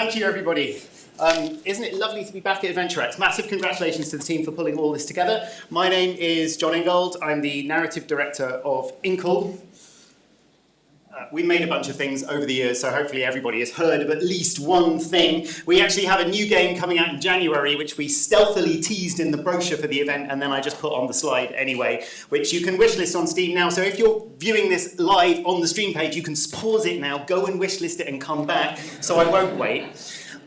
Thank you, everybody. Isn't it lovely to be back at AdventureX? Massive congratulations to the team for pulling all this together. My name is Jon Ingold. I'm the narrative director of Inkle. We made a bunch of things over the years, so hopefully everybody has heard of at least one thing. We actually have a new game coming out in January, which we stealthily teased in the brochure for the event, and then I just put on the slide anyway, which you can wishlist on Steam now. So if you're viewing this live on the stream page, you can pause it now, go and wishlist it and come back, so I won't wait.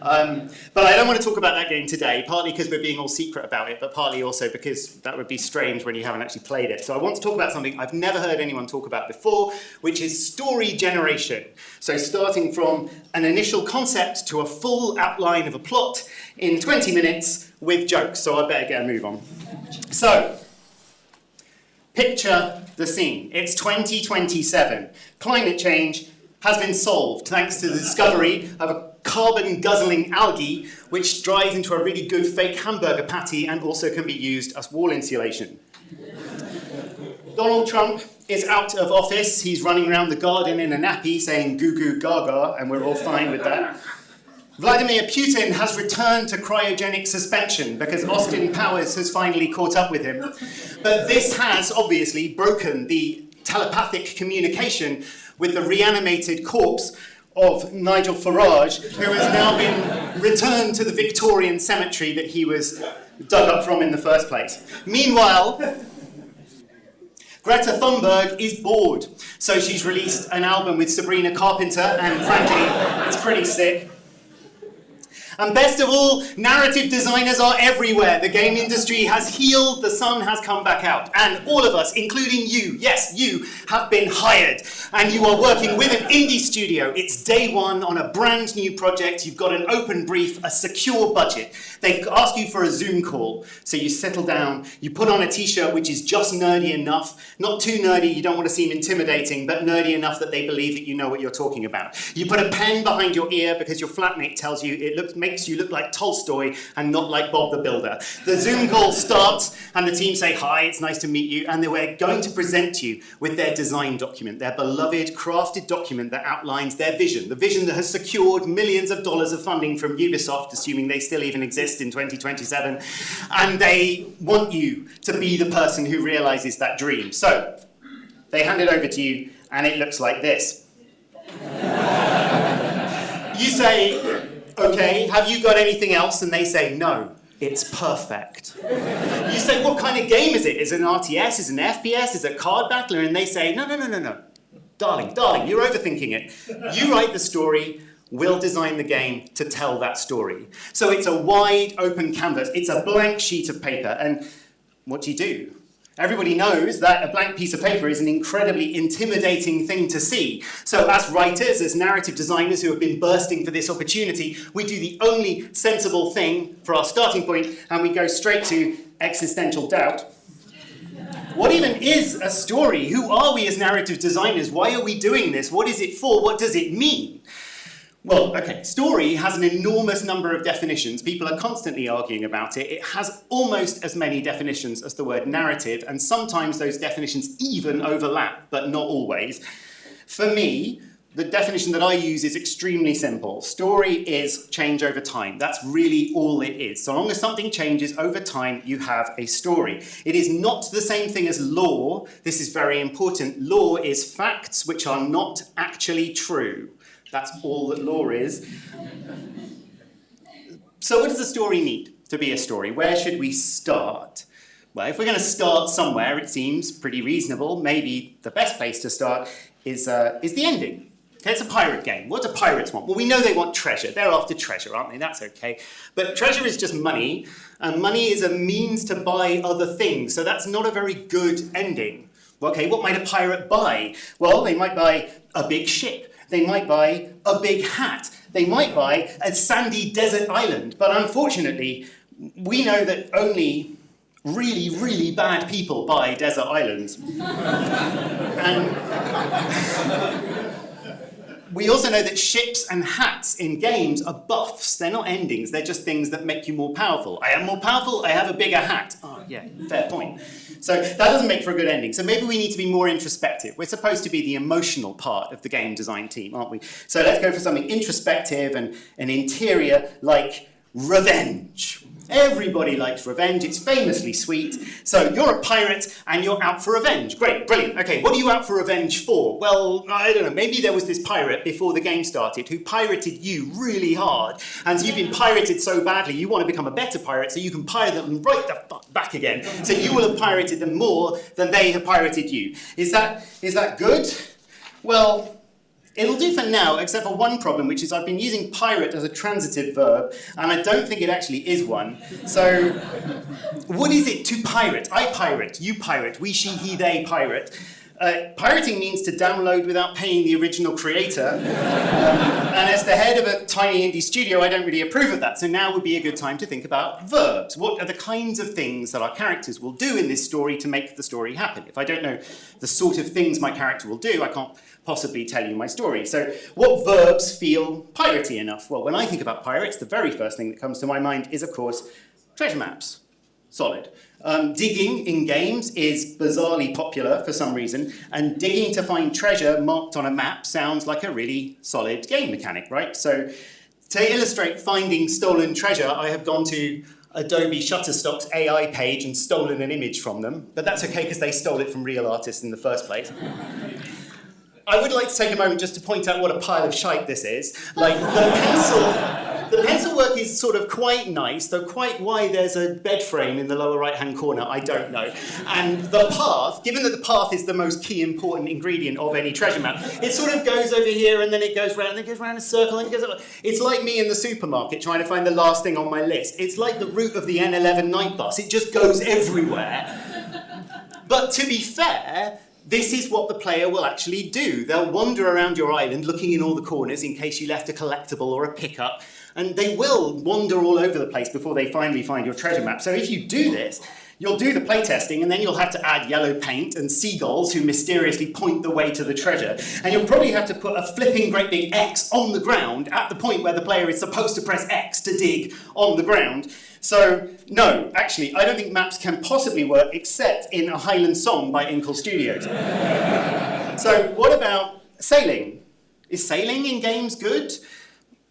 But I don't want to talk about that game today, partly because we're being all secret about it, but partly also because that would be strange when you haven't actually played it. So I want to talk about something I've never heard anyone talk about before, which is story generation. So starting from an initial concept to a full outline of a plot in 20 minutes with jokes. So I better get a move on. So, picture the scene. It's 2027. Climate change has been solved thanks to the discovery of a carbon-guzzling algae, which dries into a really good fake hamburger patty and also can be used as wall insulation. Donald Trump is out of office. He's running around the garden in a nappy saying goo goo gaga, and we're all fine with that. Vladimir Putin has returned to cryogenic suspension because Austin Powers has finally caught up with him. But this has obviously broken the telepathic communication with the reanimated corpse of Nigel Farage, who has now been returned to the Victorian cemetery that he was dug up from in the first place. Meanwhile, Greta Thunberg is bored, so she's released an album with Sabrina Carpenter, and frankly, it's pretty sick. And best of all, narrative designers are everywhere. The game industry has healed, the sun has come back out. And all of us, including you, yes, you, have been hired. And you are working with an indie studio. It's day one on a brand new project. You've got an open brief, a secure budget. They ask you for a Zoom call. So you settle down, you put on a t-shirt which is just nerdy enough. Not too nerdy, you don't want to seem intimidating, but nerdy enough that they believe that you know what you're talking about. You put a pen behind your ear because your flatmate tells you it makes you look like Tolstoy and not like Bob the Builder. The Zoom call starts and the team say, hi, it's nice to meet you, and they're going to present you with their design document, their beloved crafted document that outlines their vision, the vision that has secured millions of dollars of funding from Ubisoft, assuming they still even exist in 2027, and they want you to be the person who realizes that dream. So they hand it over to you and it looks like this. You say, okay, have you got anything else? And they say, no, it's perfect. You say, what kind of game is it? Is it an RTS? Is it an FPS? Is it a card battler? And they say, no. Darling, you're overthinking it. You write the story, we'll design the game to tell that story. So it's a wide open canvas. It's a blank sheet of paper. And what do? Everybody knows that a blank piece of paper is an incredibly intimidating thing to see. So as writers, as narrative designers who have been bursting for this opportunity, we do the only sensible thing for our starting point, and we go straight to existential doubt. What even is a story? Who are we as narrative designers? Why are we doing this? What is it for? What does it mean? Well, okay, story has an enormous number of definitions. People are constantly arguing about it. It has almost as many definitions as the word narrative, and sometimes those definitions even overlap, but not always. For me, the definition that I use is extremely simple. Story is change over time. That's really all it is. So long as something changes over time, you have a story. It is not the same thing as law. This is very important. Law is facts which are not actually true. That's all that law is. So what does a story need to be a story? Where should we start? Well, if we're going to start somewhere, it seems pretty reasonable. Maybe the best place to start is the ending. Okay, it's a pirate game. What do pirates want? Well, we know they want treasure. They're after treasure, aren't they? That's okay. But treasure is just money, and money is a means to buy other things. So that's not a very good ending. Okay, what might a pirate buy? Well, they might buy a big ship. They might buy a big hat. They might buy a sandy desert island. But unfortunately, we know that only really, really bad people buy desert islands. And we also know that ships and hats in games are buffs. They're not endings. They're just things that make you more powerful. I am more powerful. I have a bigger hat. Oh, yeah, fair point. So that doesn't make for a good ending. So maybe we need to be more introspective. We're supposed to be the emotional part of the game design team, aren't we? So let's go for something introspective and an interior like revenge. Everybody likes revenge. It's famously sweet. So you're a pirate and you're out for revenge. Great, brilliant. Okay, what are you out for revenge for? Well, I don't know. Maybe there was this pirate before the game started who pirated you really hard. And so you've been pirated so badly, you want to become a better pirate so you can pirate them right the fuck back again. So you will have pirated them more than they have pirated you. Is that good? Well, it'll do for now, except for one problem, which is I've been using pirate as a transitive verb, and I don't think it actually is one. So, what is it to pirate? I pirate, you pirate, we, she, he, they pirate. Pirating means to download without paying the original creator. And as the head of a tiny indie studio, I don't really approve of that. So now would be a good time to think about verbs. What are the kinds of things that our characters will do in this story to make the story happen? If I don't know the sort of things my character will do, I can't possibly tell you my story. So what verbs feel piratey enough? Well, when I think about pirates, the very first thing that comes to my mind is, of course, treasure maps. Solid. Digging in games is bizarrely popular for some reason, and digging to find treasure marked on a map sounds like a really solid game mechanic, right? So to illustrate finding stolen treasure, I have gone to Adobe Shutterstock's AI page and stolen an image from them, but that's okay because they stole it from real artists in the first place. I would like to take a moment just to point out what a pile of shite this is. Like, the pencil work is sort of quite nice, though quite why there's a bed frame in the lower right-hand corner, I don't know. And the path, given that the path is the most key important ingredient of any treasure map, it sort of goes over here and then it goes round, and it goes round a circle, and it goes up. It's like me in the supermarket trying to find the last thing on my list. It's like the route of the N11 night bus. It just goes everywhere. But to be fair, this is what the player will actually do. They'll wander around your island looking in all the corners in case you left a collectible or a pickup, and they will wander all over the place before they finally find your treasure map. So if you do this, you'll do the playtesting, and then you'll have to add yellow paint and seagulls who mysteriously point the way to the treasure. And you'll probably have to put a flipping great big X on the ground at the point where the player is supposed to press X to dig on the ground. So, no, actually, I don't think maps can possibly work except in a Highland Song by Inkle Studios. So, what about sailing? Is sailing in games good?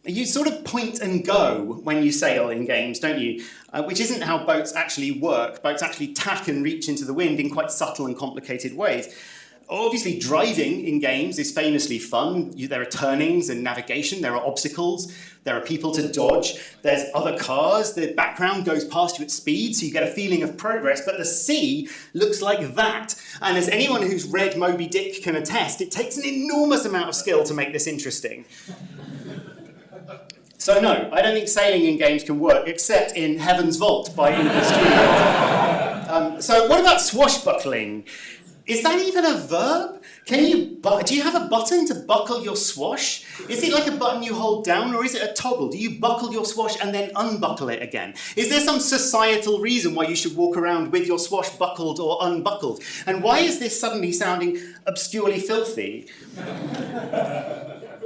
You sort of point and go when you sail in games, don't you? Which isn't how boats actually work. Boats actually tack and reach into the wind in quite subtle and complicated ways. Obviously, driving in games is famously fun. There are turnings and navigation, there are obstacles, there are people to dodge, there's other cars, the background goes past you at speed, so you get a feeling of progress, but the sea looks like that. And as anyone who's read Moby Dick can attest, it takes an enormous amount of skill to make this interesting. So no, I don't think sailing in games can work, except in Heaven's Vault by Inkle Studios. So what about swashbuckling? Is that even a verb? Do you have a button to buckle your swash? Is it like a button you hold down, or is it a toggle? Do you buckle your swash and then unbuckle it again? Is there some societal reason why you should walk around with your swash buckled or unbuckled? And why is this suddenly sounding obscurely filthy?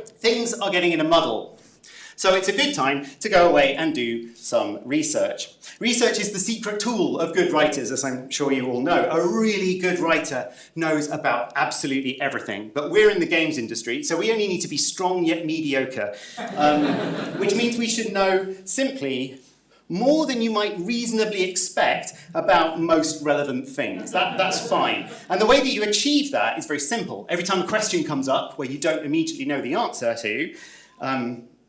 Things are getting in a muddle. So it's a good time to go away and do some research. Research is the secret tool of good writers, as I'm sure you all know. A really good writer knows about absolutely everything. But we're in the games industry, so we only need to be strong yet mediocre, which means we should know simply more than you might reasonably expect about most relevant things. That's fine. And the way that you achieve that is very simple. Every time a question comes up where you don't immediately know the answer to,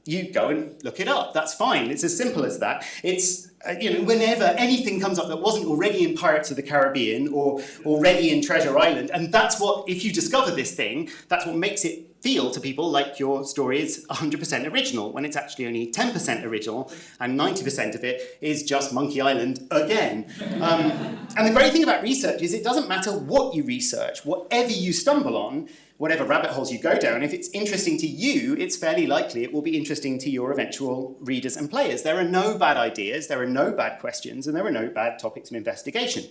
you go and look it up. That's fine. It's as simple as that. It's, whenever anything comes up that wasn't already in Pirates of the Caribbean or already in Treasure Island, and that's what, if you discover this thing, that's what makes it feel to people like your story is 100% original, when it's actually only 10% original, and 90% of it is just Monkey Island again. And the great thing about research is it doesn't matter what you research, whatever you stumble on, whatever rabbit holes you go down, if it's interesting to you, it's fairly likely it will be interesting to your eventual readers and players. There are no bad ideas, there are no bad questions and there are no bad topics of investigation.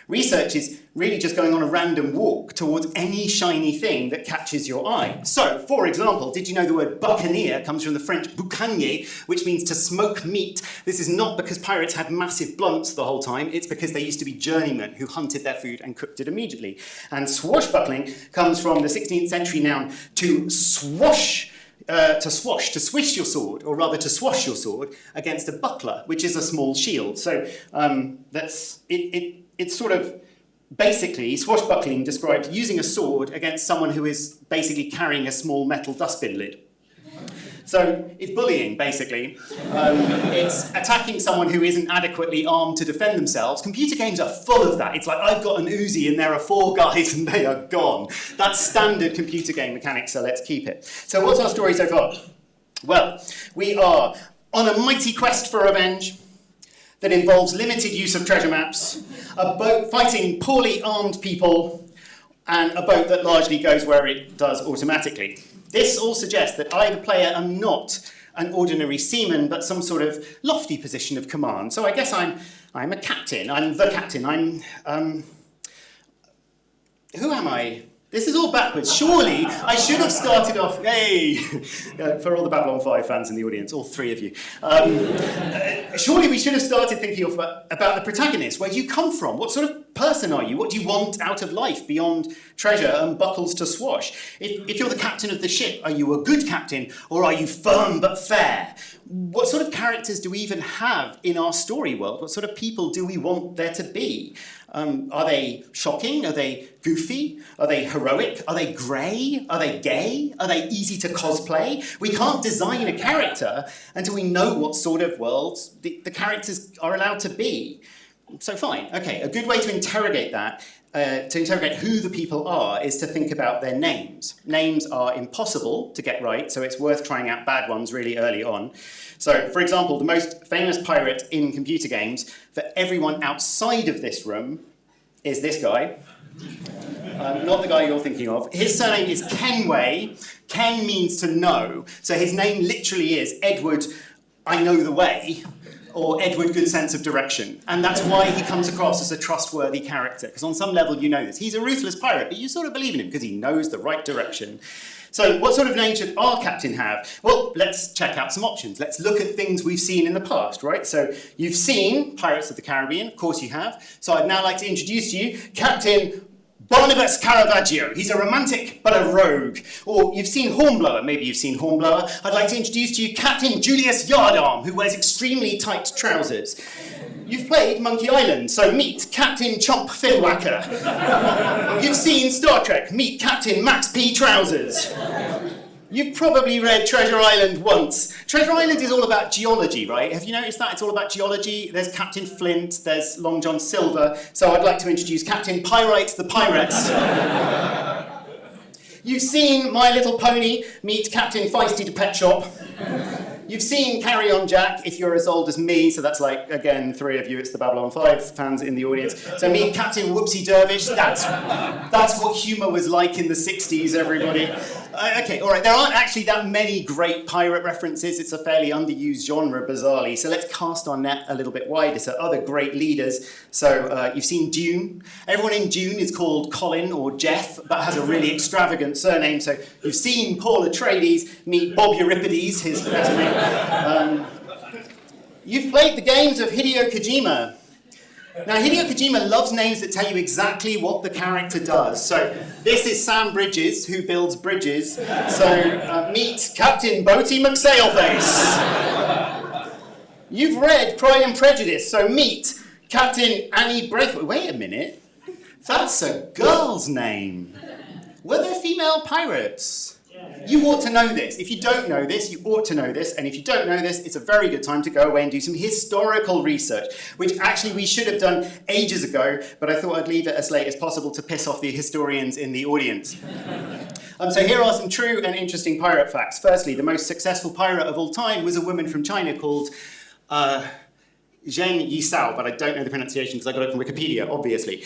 Research is really just going on a random walk towards any shiny thing that catches your eye. So, for example, did you know the word buccaneer comes from the French boucanier, which means to smoke meat? This is not because pirates had massive blunts the whole time, it's because they used to be journeymen who hunted their food and cooked it immediately. And swashbuckling comes from the 16th century noun to swash, to swish your sword, or rather to swash your sword against a buckler, which is a small shield. So it's sort of, basically, swashbuckling describes using a sword against someone who is basically carrying a small metal dustbin lid. So it's bullying, basically. It's attacking someone who isn't adequately armed to defend themselves. Computer games are full of that. It's like, I've got an Uzi and there are 4 guys and they are gone. That's standard computer game mechanics, so let's keep it. So what's our story so far? Well, we are on a mighty quest for revenge that involves limited use of treasure maps, a boat fighting poorly armed people, and a boat that largely goes where it does automatically. This all suggests that I, the player, am not an ordinary seaman, but some sort of lofty position of command. So I guess I'm a captain. I'm the captain. Who am I? This is all backwards. Surely I should have started off, hey, for all the Babylon 5 fans in the audience, all 3 of you. Surely we should have started thinking about the protagonist. Where do you come from? What sort of person are you? What do you want out of life beyond treasure and buckles to swash? If you're the captain of the ship, are you a good captain or are you firm but fair? What sort of characters do we even have in our story world? What sort of people do we want there to be? Are they shocking? Are they goofy? Are they heroic? Are they grey? Are they gay? Are they easy to cosplay? We can't design a character until we know what sort of worlds the characters are allowed to be. So fine, okay, a good way to interrogate that, to interrogate who the people are, is to think about their names. Names are impossible to get right, so it's worth trying out bad ones really early on. So, for example, the most famous pirate in computer games for everyone outside of this room is this guy. Not the guy you're thinking of. His surname is Kenway. Ken means to know, so his name literally is Edward, I know the way, or Edward, good sense of direction. And that's why he comes across as a trustworthy character, because on some level you know this. He's a ruthless pirate, but you sort of believe in him because he knows the right direction. So what sort of name should our captain have? Well, let's check out some options. Let's look at things we've seen in the past, right? So you've seen Pirates of the Caribbean, of course you have. So I'd now like to introduce to you Captain Barnabas Caravaggio. He's a romantic but a rogue. Or you've seen Hornblower. Maybe you've seen Hornblower. I'd like to introduce to you Captain Julius Yardarm, who wears extremely tight trousers. You've played Monkey Island, so meet Captain Chomp Finwhacker. You've seen Star Trek. Meet Captain Max P. Trousers. You've probably read Treasure Island once. Treasure Island is all about geology, right? Have you noticed that? It's all about geology. There's Captain Flint, there's Long John Silver. So I'd like to introduce Captain Pyrite the Pirates. You've seen My Little Pony. Meet Captain Feisty the Pet Shop. You've seen Carry On Jack, if you're as old as me, so that's like, again, 3 of you, it's the Babylon 5 fans in the audience. So meet Captain Whoopsie Dervish, that's what humour was like in the 60s, everybody. Okay, all right, there aren't actually that many great pirate references. It's a fairly underused genre, bizarrely, so let's cast our net a little bit wider to other great leaders. So you've seen Dune. Everyone in Dune is called Colin or Jeff, but has a really extravagant surname. So you've seen Paul Atreides. Meet Bob Euripides, his best mate. You've played the games of Hideo Kojima. Now, Hideo Kojima loves names that tell you exactly what the character does. So this is Sam Bridges, who builds bridges. So meet Captain Boaty McSailface. You've read Pride and Prejudice, so meet Captain Annie Braithwaite. Wait a minute. That's a girl's name. Were there female pirates? You ought to know this. If you don't know this, you ought to know this. And if you don't know this, it's a very good time to go away and do some historical research, which actually we should have done ages ago, but I thought I'd leave it as late as possible to piss off the historians in the audience. So here are some true and interesting pirate facts. Firstly, the most successful pirate of all time was a woman from China called Zheng Yisao, but I don't know the pronunciation because I got it from Wikipedia, obviously.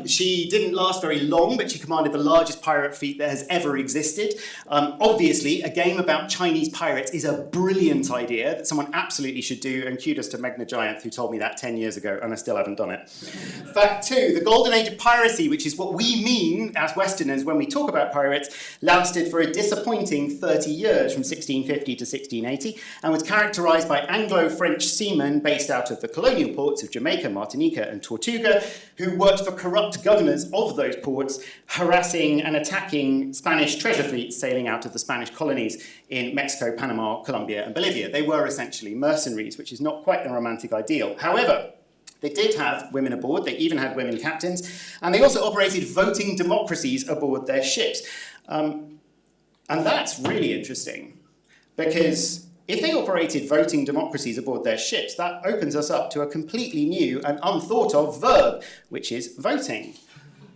She didn't last very long, but she commanded the largest pirate fleet that has ever existed. Obviously, a game about Chinese pirates is a brilliant idea that someone absolutely should do, and kudos to Meg the Giant, who told me that 10 years ago, and I still haven't done it. Fact 2, the golden age of piracy, which is what we mean as Westerners when we talk about pirates, lasted for a disappointing 30 years, from 1650 to 1680, and was characterized by Anglo-French seamen based out of the colonial ports of Jamaica, Martinica, and Tortuga, who worked for corrupt governors of those ports, harassing and attacking Spanish treasure fleets sailing out of the Spanish colonies in Mexico, Panama, Colombia, and Bolivia. They were essentially mercenaries, which is not quite the romantic ideal. However, they did have women aboard, they even had women captains, and they also operated voting democracies aboard their ships. And that's really interesting, because if they operated voting democracies aboard their ships, that opens us up to a completely new and unthought of verb, which is voting.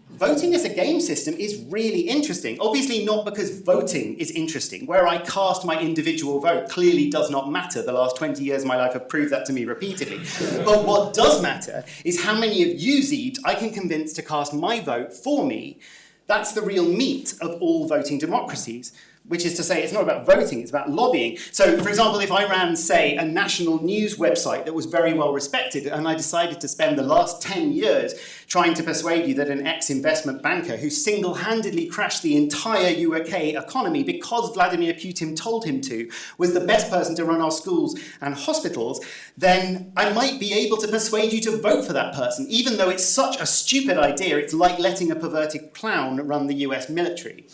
Voting as a game system is really interesting. Obviously not because voting is interesting. Where I cast my individual vote clearly does not matter. The last 20 years of my life have proved that to me repeatedly. But what does matter is how many of you, Zeebs, I can convince to cast my vote for me. That's the real meat of all voting democracies. Which is to say, it's not about voting, it's about lobbying. So, for example, if I ran, say, a national news website that was very well respected, and I decided to spend the last 10 years trying to persuade you that an ex-investment banker who single-handedly crashed the entire UK economy because Vladimir Putin told him to, was the best person to run our schools and hospitals, then I might be able to persuade you to vote for that person, even though it's such a stupid idea, it's like letting a perverted clown run the US military.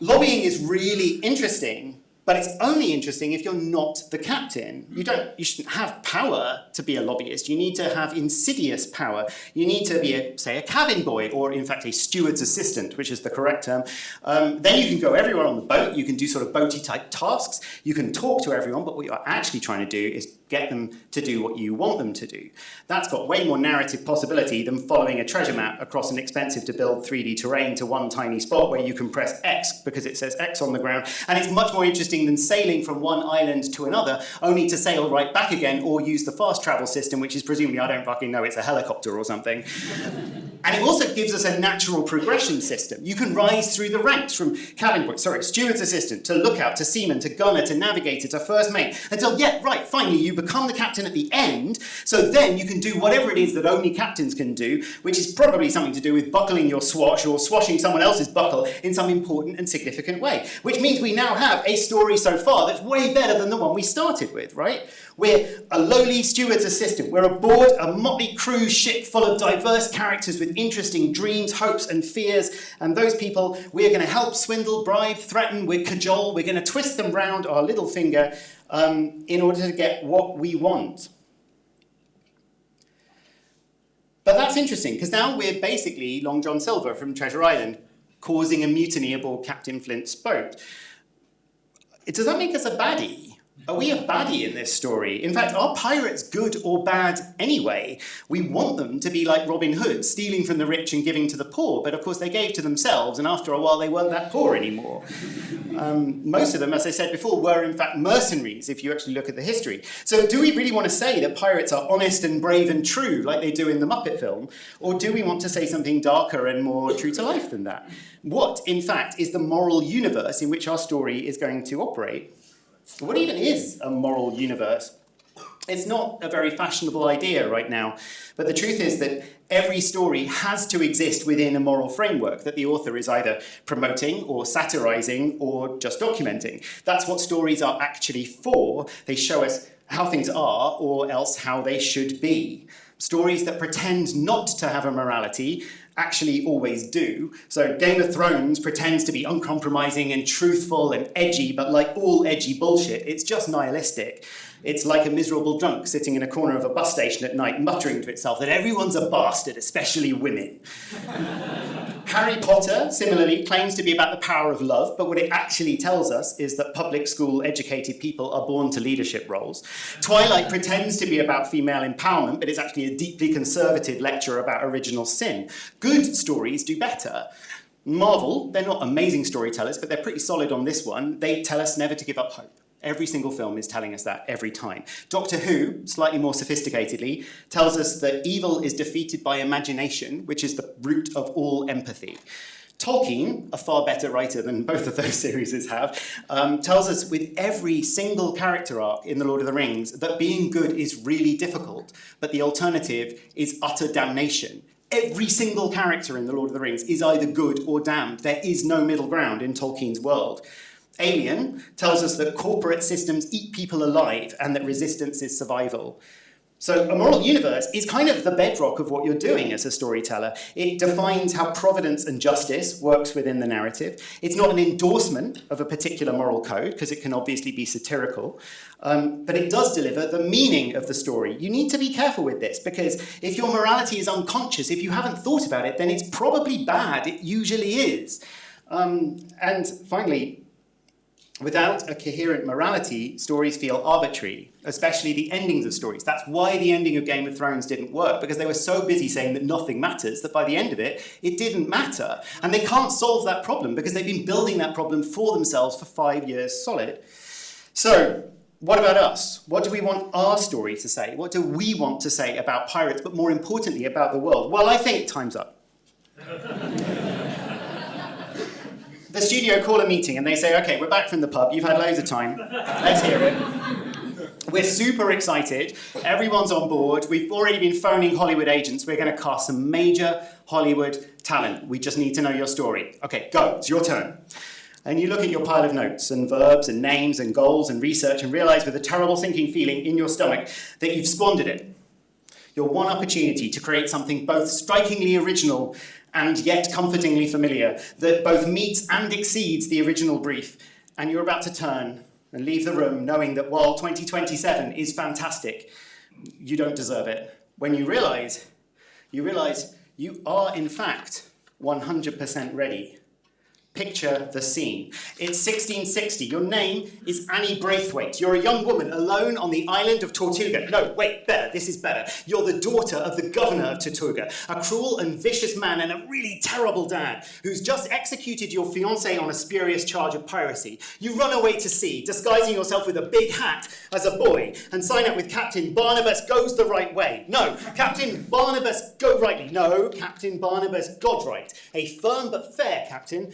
Lobbying is really interesting, but it's only interesting if you're not the captain. You shouldn't have power to be a lobbyist. You need to have insidious power. You need to be, say, a cabin boy, or in fact a steward's assistant, which is the correct term. Then you can go everywhere on the boat. You can do sort of boaty type tasks. You can talk to everyone, but what you're actually trying to do is get them to do what you want them to do. That's got way more narrative possibility than following a treasure map across an expensive to build 3D terrain to one tiny spot where you can press X because it says X on the ground. And it's much more interesting than sailing from one island to another, only to sail right back again or use the fast travel system, which is presumably, I don't fucking know, it's a helicopter or something. And it also gives us a natural progression system. You can rise through the ranks from cabin boy, steward's assistant, to lookout, to seaman, to gunner, to navigator, to first mate, until, finally you become the captain at the end, so then you can do whatever it is that only captains can do, which is probably something to do with buckling your swash or swashing someone else's buckle in some important and significant way. Which means we now have a story so far that's way better than the one we started with, right? We're a lowly steward's assistant. We're aboard a motley cruise ship full of diverse characters with interesting dreams, hopes, and fears. And those people, we're going to help swindle, bribe, threaten, we're cajole, we're going to twist them round our little finger in order to get what we want. But that's interesting, because now we're basically Long John Silver from Treasure Island, causing a mutiny aboard Captain Flint's boat. Does that make us a baddie? Are we a baddie in this story? In fact, are pirates good or bad anyway? We want them to be like Robin Hood, stealing from the rich and giving to the poor, but of course they gave to themselves, and after a while they weren't that poor anymore. Most of them, as I said before, were in fact mercenaries, if you actually look at the history. So do we really want to say that pirates are honest and brave and true, like they do in the Muppet film? Or do we want to say something darker and more true to life than that? What, in fact, is the moral universe in which our story is going to operate? What even is a moral universe? It's not a very fashionable idea right now, but the truth is that every story has to exist within a moral framework that the author is either promoting or satirizing or just documenting. That's what stories are actually for. They show us how things are, or else how they should be. Stories that pretend not to have a morality actually always do. So Game of Thrones pretends to be uncompromising and truthful and edgy, but like all edgy bullshit, it's just nihilistic. It's like a miserable drunk sitting in a corner of a bus station at night muttering to itself that everyone's a bastard, especially women. Harry Potter, similarly, claims to be about the power of love, but what it actually tells us is that public school educated people are born to leadership roles. Twilight pretends to be about female empowerment, but it's actually a deeply conservative lecture about original sin. Good stories do better. Marvel, they're not amazing storytellers, but they're pretty solid on this one. They tell us never to give up hope. Every single film is telling us that every time. Doctor Who, slightly more sophisticatedly, tells us that evil is defeated by imagination, which is the root of all empathy. Tolkien, a far better writer than both of those series have, tells us with every single character arc in The Lord of the Rings that being good is really difficult, but the alternative is utter damnation. Every single character in The Lord of the Rings is either good or damned. There is no middle ground in Tolkien's world. Alien tells us that corporate systems eat people alive and that resistance is survival. So a moral universe is kind of the bedrock of what you're doing as a storyteller. It defines how providence and justice works within the narrative. It's not an endorsement of a particular moral code, because it can obviously be satirical, but it does deliver the meaning of the story. You need to be careful with this, because if your morality is unconscious, if you haven't thought about it, then it's probably bad. It usually is. And finally, without a coherent morality, stories feel arbitrary, especially the endings of stories. That's why the ending of Game of Thrones didn't work, because they were so busy saying that nothing matters, that by the end of it, it didn't matter. And they can't solve that problem, because they've been building that problem for themselves for 5 years solid. So, what about us? What do we want our story to say? What do we want to say about pirates, but more importantly, about the world? Well, I think time's up. The studio call a meeting and they say, okay, we're back from the pub, you've had loads of time, let's hear it. We're super excited, everyone's on board, we've already been phoning Hollywood agents, we're going to cast some major Hollywood talent, we just need to know your story. Okay, go, it's your turn. And you look at your pile of notes and verbs and names and goals and research and realise with a terrible sinking feeling in your stomach that you've squandered it. Your one opportunity to create something both strikingly original and yet comfortingly familiar, that both meets and exceeds the original brief, and you're about to turn and leave the room knowing that while 2027 is fantastic, you don't deserve it. When you realise you are in fact 100% ready. Picture the scene. It's 1660. Your name is Annie Braithwaite. You're a young woman alone on the island of Tortuga. No, wait, better. This is better. You're the daughter of the governor of Tortuga, a cruel and vicious man and a really terrible dad who's just executed your fiancée on a spurious charge of piracy. You run away to sea, disguising yourself with a big hat as a boy, and sign up with Captain Barnabas Goes the Right Way. No, Captain Barnabas Go Rightly. No, Captain Barnabas Godright. A firm but fair captain,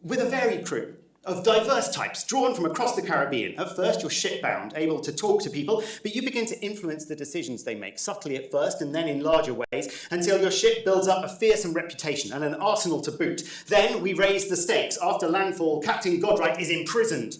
with a varied crew of diverse types drawn from across the Caribbean. At first, you're shipbound, able to talk to people, but you begin to influence the decisions they make, subtly at first and then in larger ways, until your ship builds up a fearsome reputation and an arsenal to boot. Then we raise the stakes. After landfall, Captain Godright is imprisoned,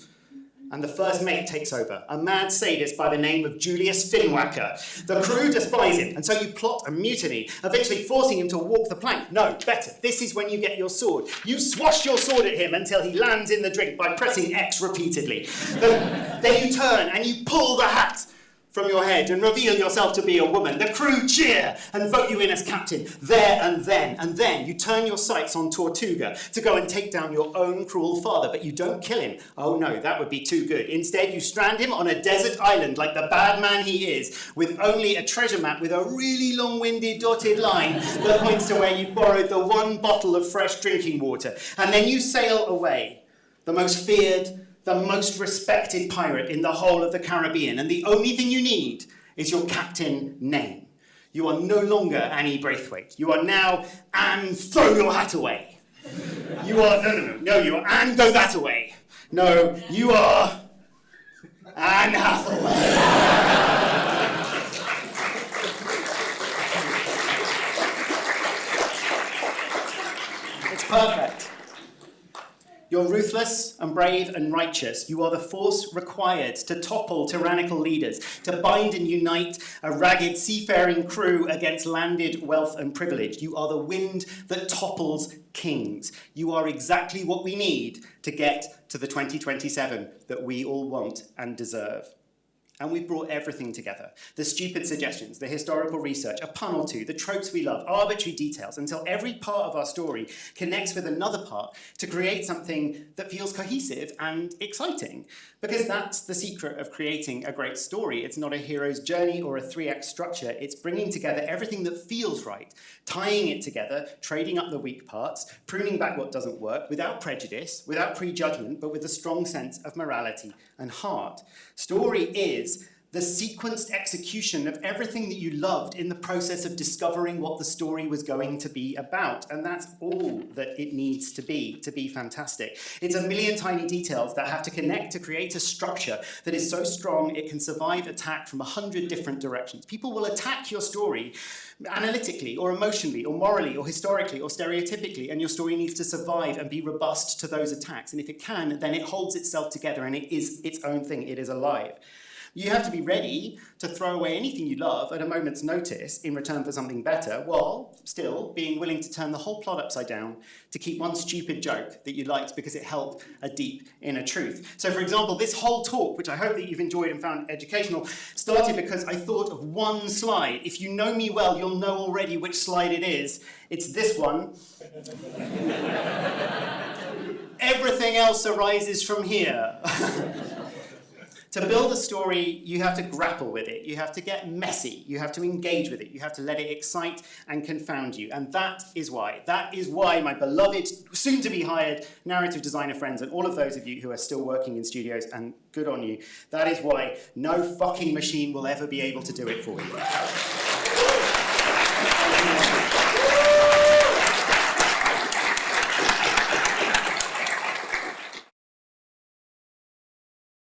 and the first mate takes over, a mad sadist by the name of Julius Finwhacker. The crew despise him, and so you plot a mutiny, eventually forcing him to walk the plank. No, better, this is when you get your sword. You swash your sword at him until he lands in the drink by pressing X repeatedly. Then you turn and you pull the hat from your head and reveal yourself to be a woman. The crew cheer and vote you in as captain. There and then you turn your sights on Tortuga to go and take down your own cruel father, but you don't kill him. Oh no, that would be too good. Instead, you strand him on a desert island like the bad man he is, with only a treasure map with a really long-winded dotted line that points to where you borrowed the one bottle of fresh drinking water. And then you sail away, the most feared, the most respected pirate in the whole of the Caribbean, and the only thing you need is your captain name. You are no longer Annie Braithwaite. You are now Anne Throw Your Hat Away. You are, no, you are Anne Go That Away. No, you are Anne Hathaway. It's perfect. You're ruthless and brave and righteous. You are the force required to topple tyrannical leaders, to bind and unite a ragged seafaring crew against landed wealth and privilege. You are the wind that topples kings. You are exactly what we need to get to the 2027 that we all want and deserve. And we've brought everything together. The stupid suggestions, the historical research, a pun or two, the tropes we love, arbitrary details, until every part of our story connects with another part to create something that feels cohesive and exciting. Because that's the secret of creating a great story. It's not a hero's journey or a 3-act structure. It's bringing together everything that feels right, tying it together, trading up the weak parts, pruning back what doesn't work, without prejudice, without prejudgment, but with a strong sense of morality and heart. Story is the sequenced execution of everything that you loved in the process of discovering what the story was going to be about. And that's all that it needs to be fantastic. It's a million tiny details that have to connect to create a structure that is so strong it can survive attack from 100 different directions. People will attack your story analytically or emotionally or morally or historically or stereotypically, and your story needs to survive and be robust to those attacks. And if it can, then it holds itself together and it is its own thing. It is alive. You have to be ready to throw away anything you love at a moment's notice in return for something better, while still being willing to turn the whole plot upside down to keep one stupid joke that you liked because it held a deep inner truth. So, for example, this whole talk, which I hope that you've enjoyed and found educational, started because I thought of one slide. If you know me well, you'll know already which slide it is. It's this one. Everything else arises from here. To build a story, you have to grapple with it. You have to get messy. You have to engage with it. You have to let it excite and confound you. And that is why my beloved, soon-to-be hired narrative designer friends and all of those of you who are still working in studios, and good on you, that is why no fucking machine will ever be able to do it for you.